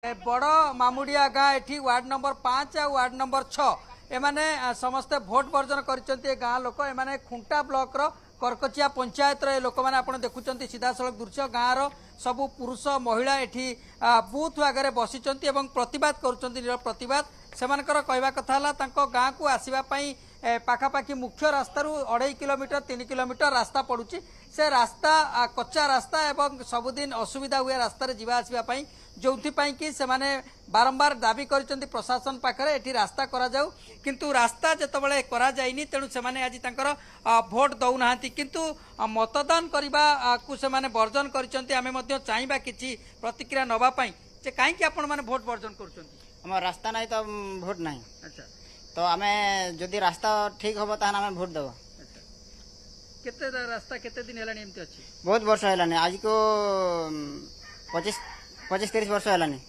बड़ मामुड़िया गाँ एठी वार्ड नंबर 5 आ वार्ड नंबर 6 एमाने समस्ते भोट वर्जन कर गाँ लोक एमाने खुंटा ब्लॉक रो करकचिया पंचायत रो लोक मैंने आप देखुं सीधा सड़क दृश्य गाँव रो सबु पुरुष महिला एठी बूथ आगे बसी प्रतिवाद कर प्रतिवाद से कहवा कथा गाँ को आसवाई पाखापाखि मुख्य रास्ता 2.5 किलोमीटर 3 किलोमीटर रास्ता पड़ुची से रास्ता कच्चा रास्ता एवं सबुदिन असुविधा हुए रास्तार जीवा आसवाई जो कि से बारंबार दाबी कर प्रशासन पाखे एटी रास्ता करा जाऊ किंतु रास्ता जितेबाला करा जाइनी तेणु से आज तंकर भोट दौना किंतु मतदान करने को से वर्जन कर चाहिए किसी प्रतिक्रिया नापी जे कहीं आपण मैंने भोट वर्जन कर रास्ता नहीं तो भोट नहीं। अच्छा तो आम जदि रास्ता ठीक हम ताहने भोट देव। केते रास्ता केते दिन हेलानी एमती अछि? बहुत वर्ष हेलानी आज को 25-30 वर्ष हेलानी।